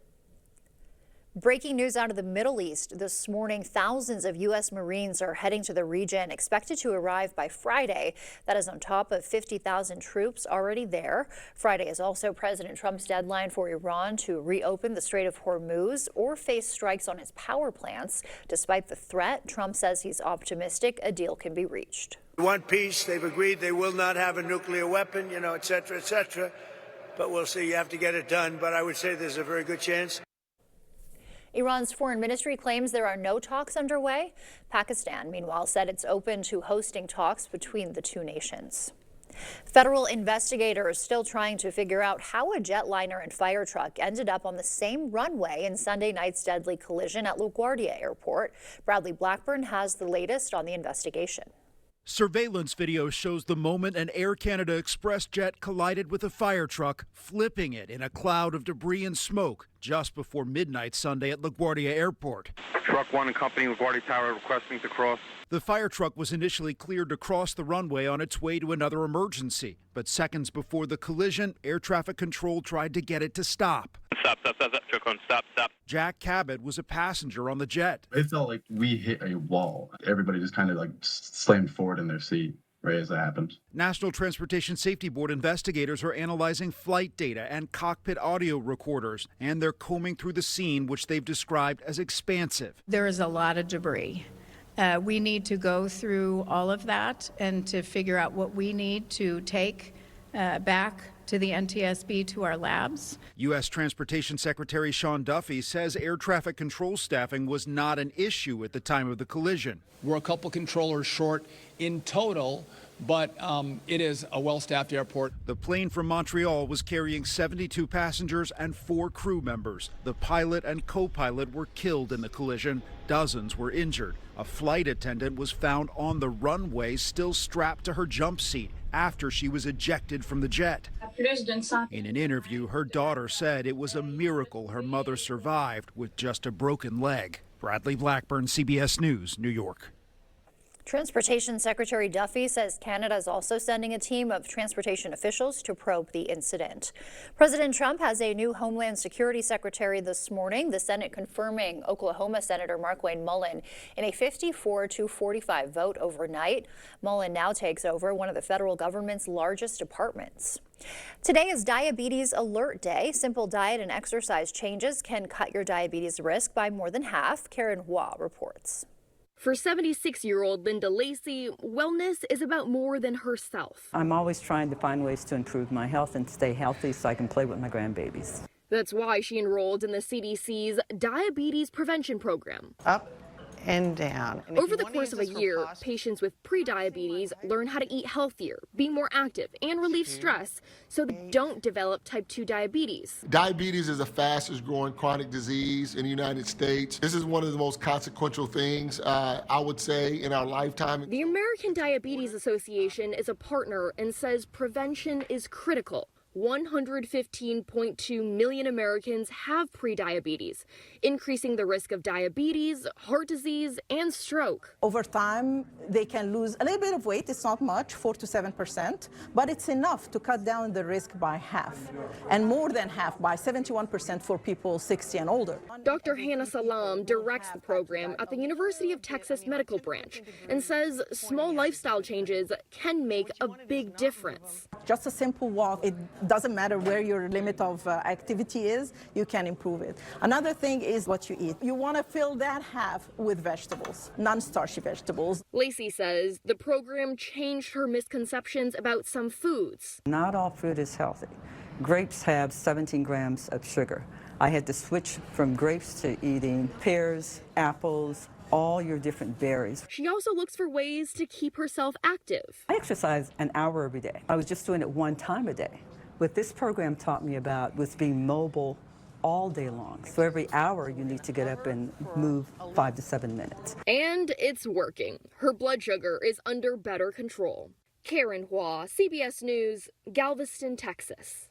Breaking news out of the Middle East this morning. Thousands of U.S. Marines are heading to the region, expected to arrive by Friday. That is on top of 50,000 troops already there. Friday is also President Trump's deadline for Iran to reopen the Strait of Hormuz or face strikes on his power plants. Despite the threat, Trump says he's optimistic a deal can be reached. We want peace. They've agreed they will not have a nuclear weapon, et cetera, et cetera. But we'll see. You have to get it done. But I would say there's a very good chance. Iran's foreign ministry claims there are no talks underway. Pakistan, meanwhile, said it's open to hosting talks between the two nations. Federal investigators still trying to figure out how a jetliner and fire truck ended up on the same runway in Sunday night's deadly collision at LaGuardia Airport. Bradley Blackburn has the latest on the investigation. Surveillance video shows the moment an Air Canada Express jet collided with a fire truck, flipping it in a cloud of debris and smoke just before midnight Sunday at LaGuardia Airport. Truck 1 and Company LaGuardia Tower requesting to cross. The fire truck was initially cleared to cross the runway on its way to another emergency, but seconds before the collision, air traffic control tried to get it to stop. Stop. Truck 1, stop. Jack Cabot was a passenger on the jet. It felt like we hit a wall. Everybody just kind of like slammed forward in their seat. right as it happened. National Transportation Safety Board investigators are analyzing flight data and cockpit audio recorders, and they're combing through the scene, which they've described as expansive. There is a lot of debris. We need to go through all of that and to figure out what we need to take back to the NTSB, to our labs. U.S. Transportation Secretary Sean Duffy says air traffic control staffing was not an issue at the time of the collision. We're a couple controllers short in total, but it is a well-staffed airport. The plane from Montreal was carrying 72 passengers and 4 crew members. The pilot and co-pilot were killed in the collision. Dozens were injured. A flight attendant was found on the runway, still strapped to her jump seat after she was ejected from the jet. In an interview, her daughter said it was a miracle her mother survived with just a broken leg. Bradley Blackburn, CBS News, New York. Transportation Secretary Duffy says Canada is also sending a team of transportation officials to probe the incident. President Trump has a new Homeland Security Secretary this morning, the Senate confirming Oklahoma Senator Markwayne Mullin in a 54-45 vote overnight. Mullin now takes over one of the federal government's largest departments. Today is Diabetes Alert Day. Simple diet and exercise changes can cut your diabetes risk by more than half. Karen Hua reports. For 76-year-old Linda Lacey, wellness is about more than herself. I'm always trying to find ways to improve my health and stay healthy so I can play with my grandbabies. That's why she enrolled in the CDC's Diabetes Prevention Program. Up and down. And over the course of a year, patients with prediabetes learn how to eat healthier, be more active, and relieve stress so they don't develop type 2 diabetes. Diabetes is the fastest growing chronic disease in the United States. This is one of the most consequential things, I would say, in our lifetime. The American Diabetes Association is a partner and says prevention is critical. 115.2 million Americans have prediabetes, increasing the risk of diabetes, heart disease, and stroke. Over time, they can lose a little bit of weight. It's not much, 4 to 7%, but it's enough to cut down the risk by half, and more than half, by 71% for people 60 and older. Dr. Hannah Salam directs the program at the University of Texas Medical Branch and says small lifestyle changes can make a big difference. Just a simple walk, it doesn't matter where your limit of activity is, you can improve it. Another thing is what you eat. You want to fill that half with vegetables, non-starchy vegetables. Lacey says the program changed her misconceptions about some foods. Not all food is healthy. Grapes have 17 grams of sugar. I had to switch from grapes to eating pears, apples, all your different berries. She also looks for ways to keep herself active. I exercise an hour every day. I was just doing it one time a day. What this program taught me about was being mobile all day long. So every hour you need to get up and move 5 to 7 minutes. And it's working. Her blood sugar is under better control. Karen Hua, CBS News, Galveston, Texas.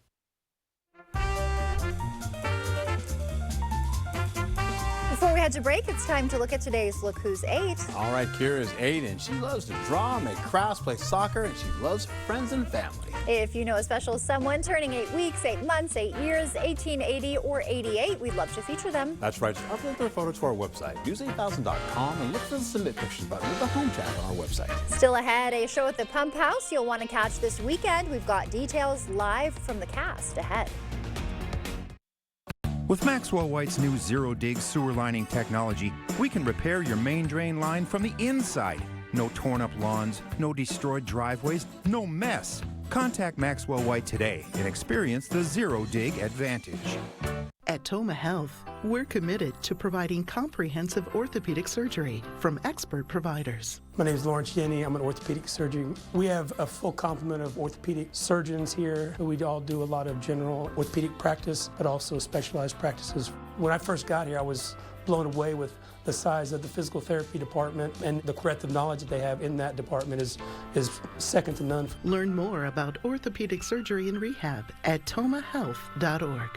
Before we head to break, it's time to look at today's Look Who's 8. All right, Kira's 8, and she loves to draw, make crafts, play soccer, and she loves her friends and family. If you know a special someone turning 8 weeks, 8 months, 8 years, 18, 80, or 88, we'd love to feature them. That's right. Just upload their photo to our website, news8000.com, and look for the Submit Pictures button with the Home tab on our website. Still ahead, a show at the Pump House you'll want to catch this weekend. We've got details live from the cast ahead. With Maxwell White's new zero-dig sewer lining technology, we can repair your main drain line from the inside. No torn-up lawns, no destroyed driveways, no mess. Contact Maxwell White today and experience the zero-dig advantage. At Toma Health, we're committed to providing comprehensive orthopedic surgery from expert providers. My name is Lawrence Yenny. I'm an orthopedic surgeon. We have a full complement of orthopedic surgeons here. We all do a lot of general orthopedic practice, but also specialized practices. When I first got here, I was blown away with the size of the physical therapy department, and the breadth of knowledge that they have in that department is second to none. Learn more about orthopedic surgery and rehab at tomahealth.org.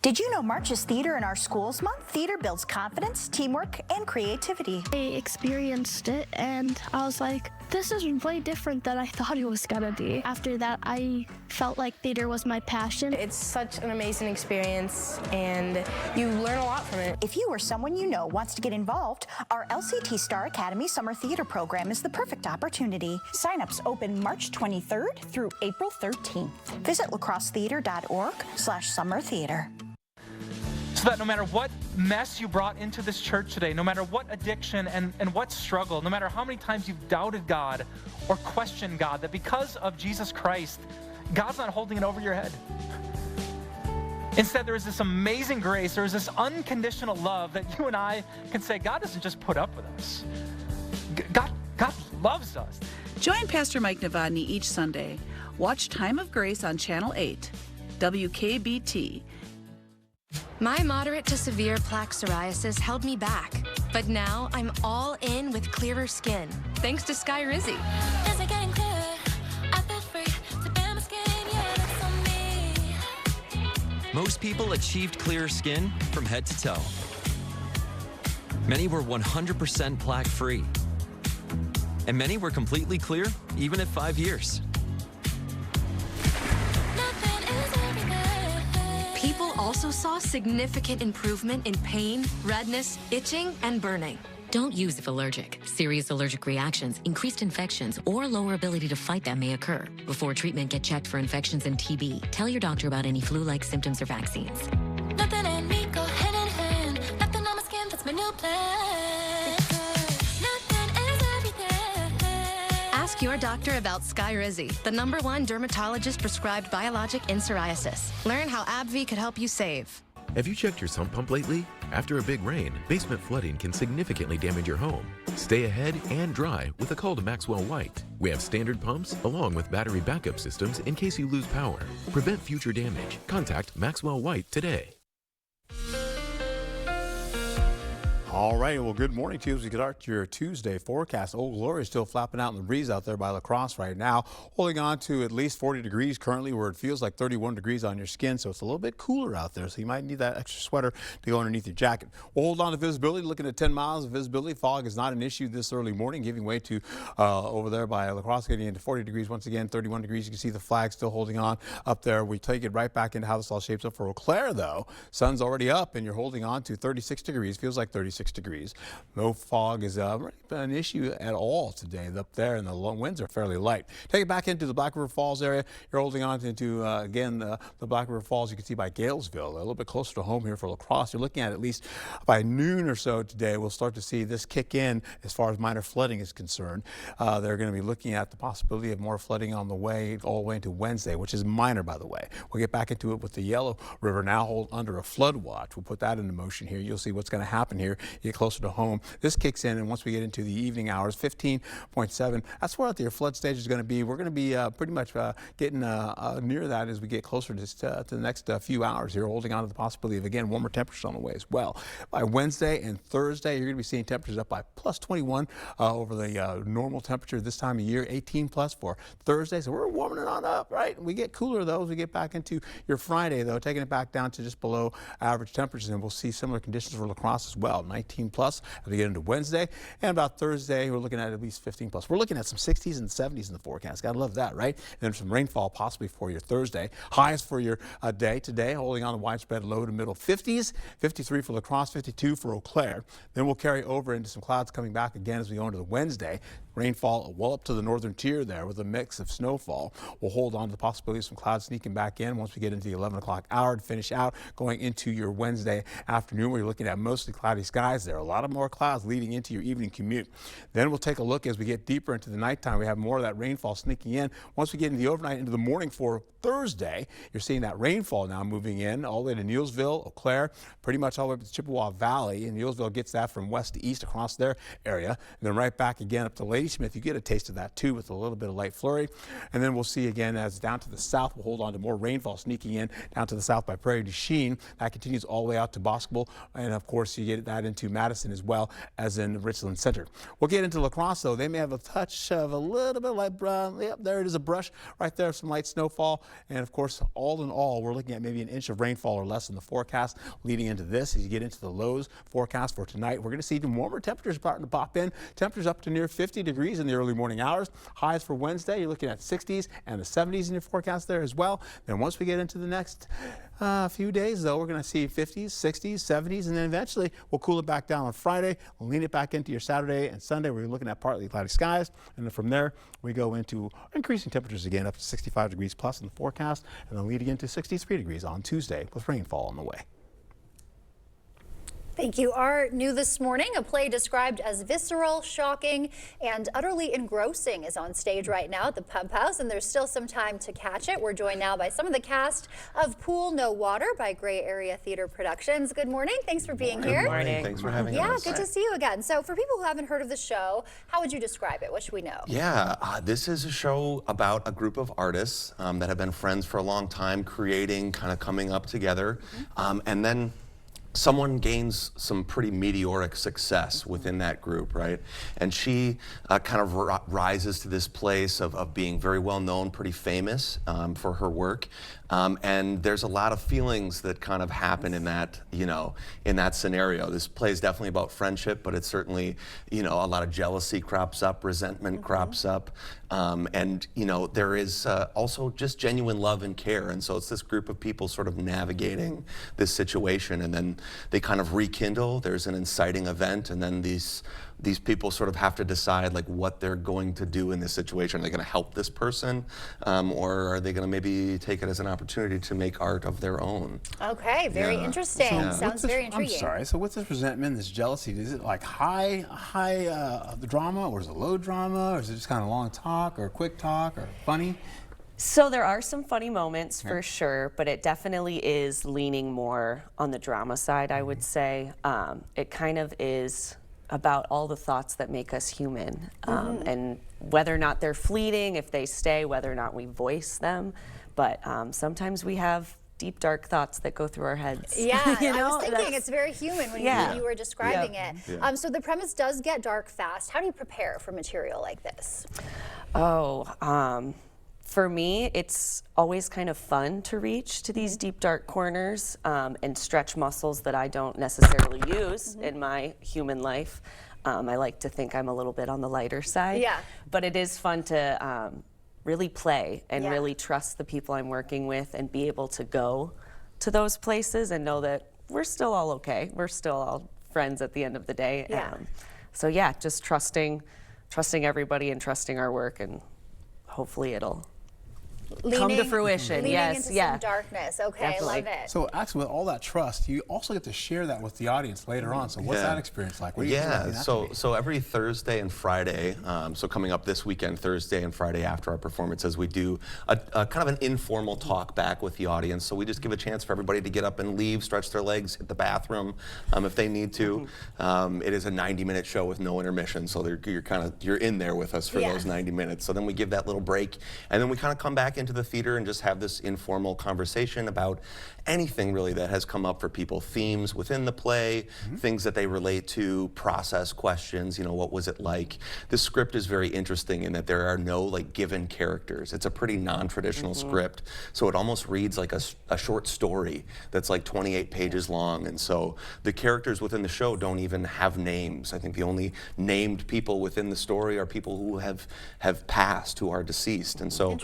Did you know March is Theater in our Schools Month? Theater builds confidence, teamwork, and creativity. I experienced it and I was like, This is way different than I thought it was gonna be. After that, I felt like theater was my passion. It's such an amazing experience, and you learn a lot from it. If you or someone you know wants to get involved, our LCT Star Academy Summer Theater Program is the perfect opportunity. Sign-ups open March 23rd through April 13th. Visit lacrossetheater.org/summertheater. So that no matter what mess you brought into this church today, no matter what addiction and what struggle, no matter how many times you've doubted God or questioned God, that because of Jesus Christ, God's not holding it over your head. Instead, there is this amazing grace, there is this unconditional love that you and I can say, God doesn't just put up with us. God loves us. Join Pastor Mike Novotny each Sunday. Watch Time of Grace on Channel 8, WKBT. My moderate to severe plaque psoriasis held me back, but now I'm all in with clearer skin, thanks to Skyrizi. Is it getting clearer? I feel free to bear my skin, yeah, that's on me. Most people achieved clearer skin from head to toe. Many were 100% plaque-free. And many were completely clear, even at 5 years. People also saw significant improvement in pain, redness, itching, and burning. Don't use if allergic. Serious allergic reactions, increased infections, or lower ability to fight them may occur. Before treatment, get checked for infections and TB. Tell your doctor about any flu-like symptoms or vaccines. Nothing and me go hand in hand. Nothing on my skin, that's my new plan. Ask your doctor about Skyrizi, the #1 dermatologist-prescribed biologic in psoriasis. Learn how AbbVie could help you save. Have you checked your sump pump lately? After a big rain, basement flooding can significantly damage your home. Stay ahead and dry with a call to Maxwell White. We have standard pumps along with battery backup systems in case you lose power. Prevent future damage. Contact Maxwell White today. All right, well, good morning to you as we start your Tuesday forecast. Old Glory is still flapping out in the breeze out there by La Crosse right now, holding on to at least 40 degrees currently, where it feels like 31 degrees on your skin, so it's a little bit cooler out there, so you might need that extra sweater to go underneath your jacket. We'll hold on to visibility, looking at 10 miles of visibility. Fog is not an issue this early morning, giving way to over there by La Crosse, getting into 40 degrees once again, 31 degrees. You can see the flag still holding on up there. We take it right back into how this all shapes up for Eau Claire, though. Sun's already up, and you're holding on to 36 degrees. Feels like 36 degrees. No fog is an issue at all today up there, and the winds are fairly light. Take it back into the Black River Falls area. You're holding on into, again, the Black River Falls you can see by Galesville, a little bit closer to home here for La Crosse. You're looking at least by noon or so today, we'll start to see this kick in as far as minor flooding is concerned. They're going to be looking at the possibility of more flooding on the way all the way into Wednesday, which is minor, by the way. We'll get back into it with the Yellow River now hold under a flood watch. We'll put that into motion here. You'll see what's going to happen here. You get closer to home. This kicks in, and once we get into the evening hours, 15.7, that's where your flood stage is going to be. We're going to be pretty much getting near that as we get closer to the next few hours here, holding on to the possibility of, again, warmer temperatures on the way as well. By Wednesday and Thursday, you're going to be seeing temperatures up by plus 21 over the normal temperature this time of year, 18 plus for Thursday. So we're warming it on up, right? We get cooler, though, as we get back into your Friday, though, taking it back down to just below average temperatures, and we'll see similar conditions for La Crosse as well, 19 plus as we get into Wednesday, and about Thursday, we're looking at least 15 plus. We're looking at some 60s and 70s in the forecast. Gotta love that, right? And then some rainfall possibly for your Thursday. Highs for your day today, holding on to widespread low to middle 50s, 53 for La Crosse, 52 for Eau Claire. Then we'll carry over into some clouds coming back again as we go into the Wednesday. Rainfall well up to the northern tier there with a mix of snowfall. We'll hold on to the possibility of some clouds sneaking back in once we get into the 11 o'clock hour to finish out going into your Wednesday afternoon, where you're looking at mostly cloudy skies there. A lot of more clouds leading into your evening commute. Then we'll take a look as we get deeper into the nighttime. We have more of that rainfall sneaking in. Once we get into the overnight into the morning for Thursday, you're seeing that rainfall now moving in all the way to Neillsville, Eau Claire, pretty much all the way up to the Chippewa Valley. And Neillsville gets that from west to east across their area. And then right back again up to Ladysmith. You get a taste of that too with a little bit of light flurry. And then we'll see again as down to the south, we'll hold on to more rainfall sneaking in down to the south by Prairie du Chien. That continues all the way out to Boscobel. And of course, you get that into into Madison as well as in Richland Center. We'll get into La Crosse, though. They may have a touch of a little bit light brown. Yep, there it is, a brush right there, some light snowfall. And of course, all in all, we're looking at maybe an inch of rainfall or less in the forecast leading into this. As you get into the lows forecast for tonight, we're going to see even warmer temperatures starting to pop in. Temperatures up to near 50 degrees in the early morning hours. Highs for Wednesday, you're looking at 60s and the 70s in your forecast there as well. Then once we get into the next few days, though, we're going to see 50s, 60s, 70s, and then eventually we'll cool it back down on Friday. We'll lean it back into your Saturday and Sunday, where you're looking at partly cloudy skies. And then from there, we go into increasing temperatures again, up to 65 degrees plus in the forecast, and then leading into 63 degrees on Tuesday with rainfall on the way. Thank you, Art. New this morning, a play described as visceral, shocking, and utterly engrossing is on stage right now at the Pump House, and there's still some time to catch it. We're joined now by some of the cast of Pool No Water by Gray Area Theater Productions. Good morning. Thanks for being here. Good morning. Thanks for having us. Yeah, good to see you again. So for people who haven't heard of the show, how would you describe it? What should we know? Yeah, this is a show about a group of artists that have been friends for a long time, creating, kind of coming up together, and then someone gains some pretty meteoric success within that group, right? And she kind of rises to this place of being very well known, pretty famous for her work. And there's a lot of feelings that kind of happen in that, in that scenario. This play is definitely about friendship, but it's certainly, a lot of jealousy crops up, resentment crops up. And, there is also just genuine love and care. And so it's this group of people sort of navigating this situation, and then they kind of rekindle. There's an inciting event, and then these people sort of have to decide like what they're going to do in this situation. Are they going to help this person, or are they going to maybe take it as an opportunity to make art of their own? Okay, very interesting. Sounds very intriguing. I'm sorry. So what's this resentment, this jealousy? Is it like high the drama, or is it low drama, or is it just kind of long talk, or quick talk, or funny? So there are some funny moments for sure, but it definitely is leaning more on the drama side, I would say. It kind of is about all the thoughts that make us human, and whether or not they're fleeting, if they stay, whether or not we voice them. But sometimes we have deep, dark thoughts that go through our heads. Yeah, I was thinking it's very human when you were describing it. Yeah. So the premise does get dark fast. How do you prepare for material like this? For me, it's always kind of fun to reach to these deep, dark corners and stretch muscles that I don't necessarily use in my human life. I like to think I'm a little bit on the lighter side. Yeah. But it is fun to really play and really trust the people I'm working with and be able to go to those places and know that we're still all okay. We're still all friends at the end of the day. So yeah, just trusting everybody and trusting our work, and hopefully it'll come to fruition. Leaning into some darkness. Okay, Definitely. I love it. So actually, with all that trust, you also get to share that with the audience later on. So what's that experience like? What do you so every Thursday and Friday, so coming up this weekend, Thursday and Friday after our performances, we do a kind of an informal talk back with the audience. So we just give a chance for everybody to get up and leave, stretch their legs, hit the bathroom if they need to. It is a 90-minute show with no intermission, so you're in there with us for those 90 minutes. So then we give that little break, and then we kind of come back into the theater and just have this informal conversation about anything really that has come up for people, themes within the play, things that they relate to, process questions, what was it like? The script is very interesting in that there are no like given characters. It's a pretty non-traditional script, so it almost reads like a short story that's like 28 pages long, and so the characters within the show don't even have names. I think the only named people within the story are people who have passed, who are deceased, and so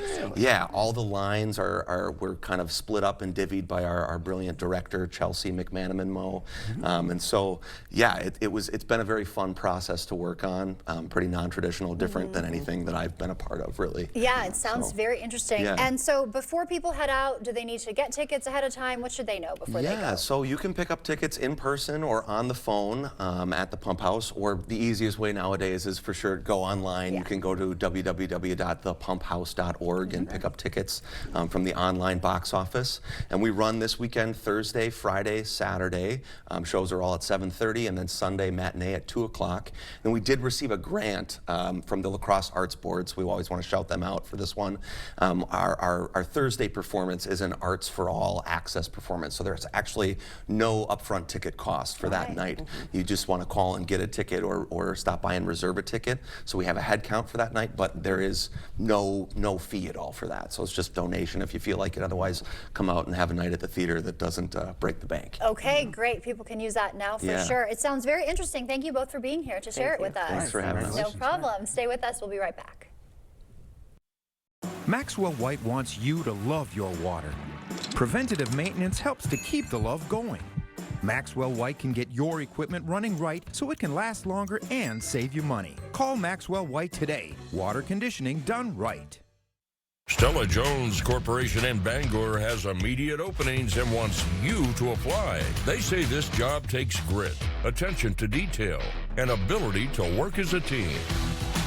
all the lines we're kind of split up and divvied by our brilliant director, Chelsea McManaman-Moe. And so, it's been a very fun process to work on, pretty non-traditional, different than anything that I've been a part of, really. Yeah, it sounds very interesting. Yeah. And so before people head out, do they need to get tickets ahead of time? What should they know before they go? Yeah, so you can pick up tickets in person or on the phone at the Pump House, or the easiest way nowadays is for sure go online. You can go to www.thepumphouse.org and pick up up tickets from the online box office. And we run this weekend, Thursday, Friday, Saturday. Shows are all at 7:30, and then Sunday matinee at 2 o'clock. And we did receive a grant from the Lacrosse Arts Board, so we always want to shout them out for this one. Our Thursday performance is an Arts for All access performance, so there's actually no upfront ticket cost for that night. You just want to call and get a ticket or stop by and reserve a ticket. So we have a head count for that night, but there is no fee at all for that. So it's just donation if you feel like it. Otherwise, come out and have a night at the theater that doesn't break the bank. Okay, great. People can use that now for sure. It sounds very interesting. Thank you both for being here to share it with us. Thanks for having us. No problem. Stay with us. We'll be right back. Maxwell White wants you to love your water. Preventative maintenance helps to keep the love going. Maxwell White can get your equipment running right so it can last longer and save you money. Call Maxwell White today. Water conditioning done right. Stella Jones Corporation in Bangor has immediate openings and wants you to apply. They say this job takes grit, attention to detail, and ability to work as a team.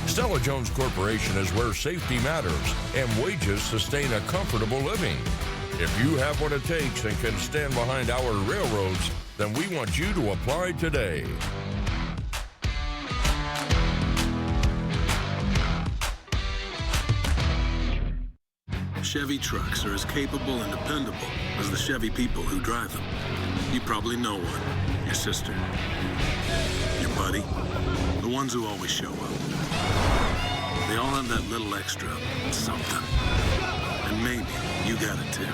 Stella Jones Corporation is where safety matters and wages sustain a comfortable living. If you have what it takes and can stand behind our railroads, then we want you to apply today. Chevy trucks are as capable and dependable as the Chevy people who drive them. You probably know one. Your sister. Your buddy. The ones who always show up. They all have that little extra something. And maybe you got it too.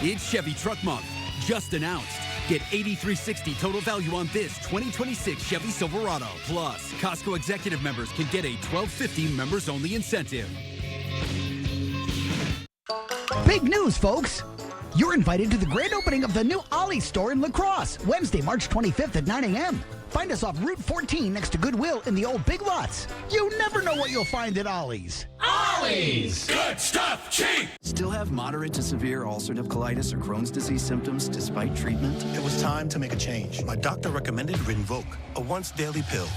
It's Chevy Truck Month. Just announced. Get $8,360 total value on this 2026 Chevy Silverado. Plus, Costco executive members can get a $1,250 members-only incentive. Big news, folks! You're invited to the grand opening of the new Ollie's store in La Crosse, Wednesday, March 25th at 9 a.m. Find us off Route 14 next to Goodwill in the old Big Lots. You never know what you'll find at Ollie's. Ollie's! Good stuff, cheap! Still have moderate to severe ulcerative colitis or Crohn's disease symptoms despite treatment? It was time to make a change. My doctor recommended Rinvoq, a once-daily pill.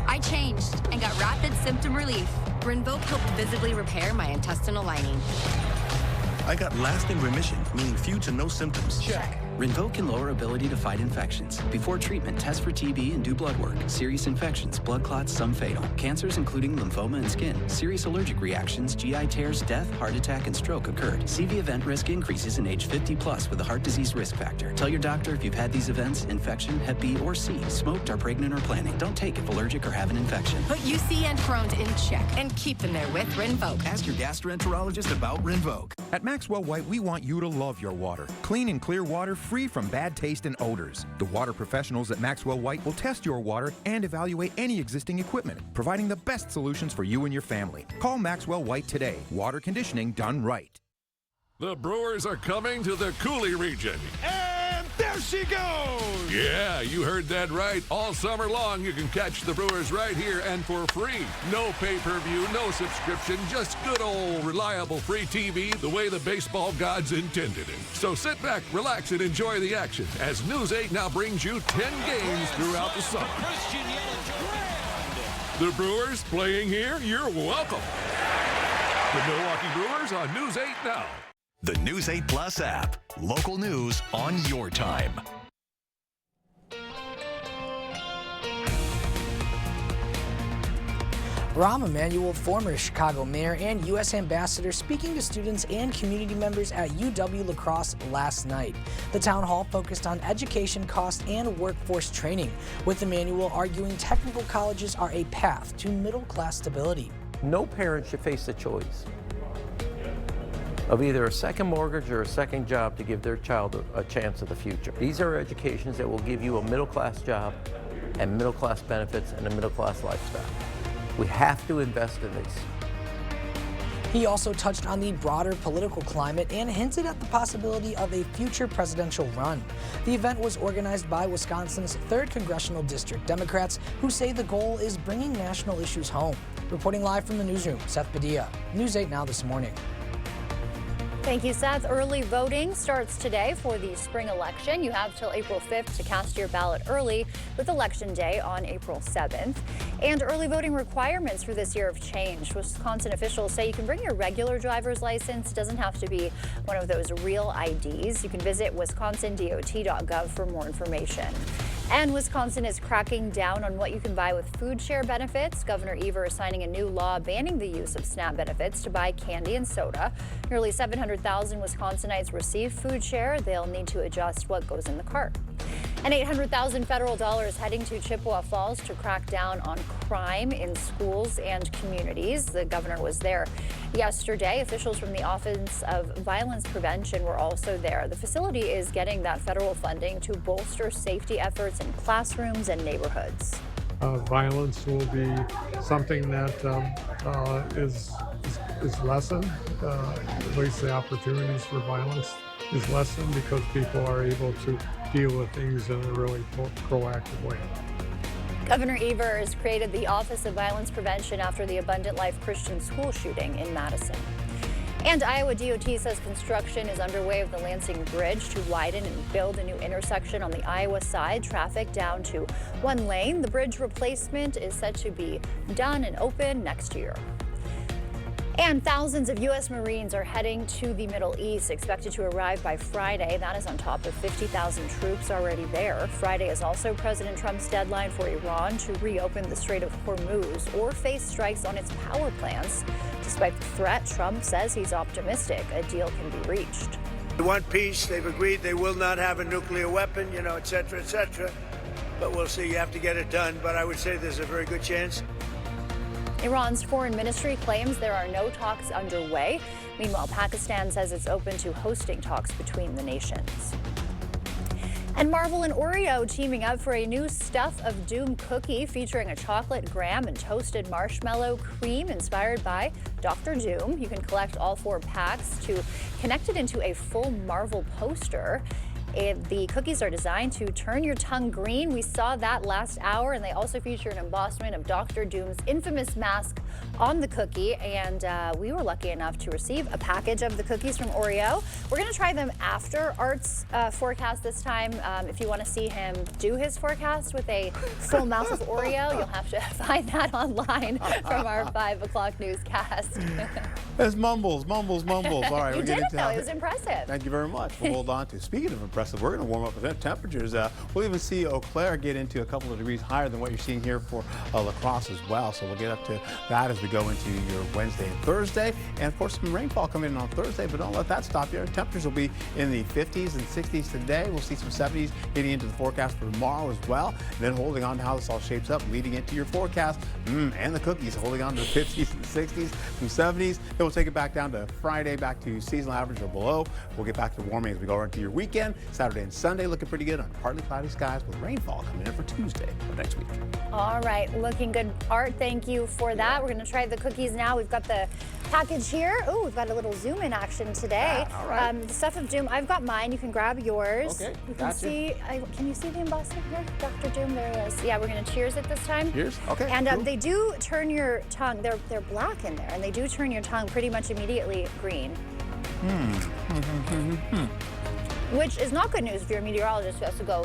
I changed and got rapid symptom relief. Rinvoq helped visibly repair my intestinal lining. I got lasting remission, meaning few to no symptoms. Check. Rinvoq can lower ability to fight infections. Before treatment, test for TB and do blood work. Serious infections, blood clots, some fatal. Cancers including lymphoma and skin. Serious allergic reactions, GI tears, death, heart attack, and stroke occurred. CV event risk increases in age 50 plus with a heart disease risk factor. Tell your doctor if you've had these events, infection, Hep B or C, smoked, are pregnant, or planning. Don't take if allergic or have an infection. Put UC and Crohn's in check and keep them there with Rinvoq. Ask your gastroenterologist about Rinvoq. At Maxwell White, we want you to love your water. Clean and clear water free from bad taste and odors. The water professionals at Maxwell White will test your water and evaluate any existing equipment, providing the best solutions for you and your family. Call Maxwell White today. Water conditioning done right. The Brewers are coming to the Coulee region. And there she goes! Yeah, you heard that right. All summer long, you can catch the Brewers right here and for free. No pay-per-view, no subscription, just good old reliable free TV the way the baseball gods intended it. So sit back, relax, and enjoy the action as News 8 now brings you 10 games throughout the summer. The Brewers playing here? You're welcome. The Milwaukee Brewers on News 8 now. The News 8 Plus app. Local news on your time. Rahm Emanuel, former Chicago mayor and U.S. ambassador, speaking to students and community members at UW La Crosse last night. The town hall focused on education costs and workforce training, with Emanuel arguing technical colleges are a path to middle-class stability. No parent should face the choice of either a second mortgage or a second job to give their child a chance at the future. These are educations that will give you a middle-class job and middle-class benefits and a middle-class lifestyle. We have to invest in these. He also touched on the broader political climate and hinted at the possibility of a future presidential run. The event was organized by Wisconsin's 3rd Congressional District Democrats, who say the goal is bringing national issues home. Reporting live from the newsroom, Seth Padilla, News 8 Now this morning. Thank you, Seth. Early voting starts today for the spring election. You have till April 5th to cast your ballot early, with Election Day on April 7th. And early voting requirements for this year have changed. Wisconsin officials say you can bring your regular driver's license. It doesn't have to be one of those real IDs. You can visit wisconsindot.gov for more information. And Wisconsin is cracking down on what you can buy with food share benefits. Governor Evers is signing a new law banning the use of SNAP benefits to buy candy and soda. Nearly 700,000 Wisconsinites receive food share. They'll need to adjust what goes in the cart. And $800,000 federal dollars heading to Chippewa Falls to crack down on crime in schools and communities. The governor was there yesterday. Officials from the Office of Violence Prevention were also there. The facility is getting that federal funding to bolster safety efforts in classrooms and neighborhoods. Violence will be something that is lessened. At least the opportunities for violence is lessened because people are able to deal with things in a really proactive way. Governor Evers created the Office of Violence Prevention after the Abundant Life Christian School shooting in Madison. And Iowa DOT says construction is underway of the Lansing Bridge to widen and build a new intersection on the Iowa side. Traffic down to one lane. The bridge replacement is set to be done and open next year. And thousands of U.S. Marines are heading to the Middle East, expected to arrive by Friday. That is on top of 50,000 troops already there. Friday is also President Trump's deadline for Iran to reopen the Strait of Hormuz or face strikes on its power plants. Despite the threat, Trump says he's optimistic a deal can be reached. They want peace. They've agreed they will not have a nuclear weapon, et cetera, et cetera. But we'll see. You have to get it done. But I would say there's a very good chance. Iran's foreign ministry claims there are no talks underway. Meanwhile, Pakistan says it's open to hosting talks between the nations. And Marvel and Oreo teaming up for a new Stuff of Doom cookie featuring a chocolate graham and toasted marshmallow cream inspired by Dr. Doom. You can collect all 4 packs to connect it into a full Marvel poster. The cookies are designed to turn your tongue green. We saw that last hour, and they also feature an embossment of Dr. Doom's infamous mask on the cookie, and we were lucky enough to receive a package of the cookies from Oreo. We're going to try them after Art's forecast this time. If you want to see him do his forecast with a full mouth of Oreo, you'll have to find that online from our 5 o'clock newscast. It's mumbles. All right, You did it, though. It was impressive. Thank you very much. We'll hold on to. Speaking of impressive, we're going to warm up the temperatures. We'll even see Eau Claire get into a couple of degrees higher than what you're seeing here for La Crosse as well. So we'll get up to that as we go into your Wednesday and Thursday. And of course, some rainfall coming in on Thursday, but don't let that stop you. Temperatures will be in the 50s and 60s today. We'll see some 70s getting into the forecast for tomorrow as well. And then holding on to how this all shapes up, leading into your forecast. And the cookies holding on to the 50s and 60s, some 70s. Then we'll take it back down to Friday, back to seasonal average or below. We'll get back to warming as we go into your weekend. Saturday and Sunday looking pretty good on partly cloudy skies with rainfall coming in for Tuesday of next week. All right, looking good. Art, thank you for that. We're going to try the cookies now. We've got the package here. Oh, we've got a little zoom in action today. All right. The Stuff of Doom, I've got mine. You can grab yours. Okay, You can gotcha. see, can you see the embossment here? Dr. Doom, there he is. Yeah, we're going to cheers it this time. Cheers. Okay. And cool. they do turn your tongue, they're black in there, and they do turn your tongue pretty much immediately green. Which is not good news if you're a meteorologist who has to go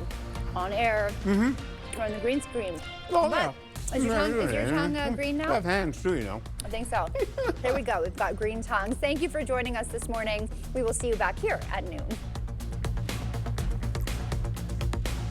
on air or on the green screen. Oh, But yeah. is your tongue green now? I have hands too, you know. I think so. There we go. We've got green tongues. Thank you for joining us this morning. We will see you back here at noon.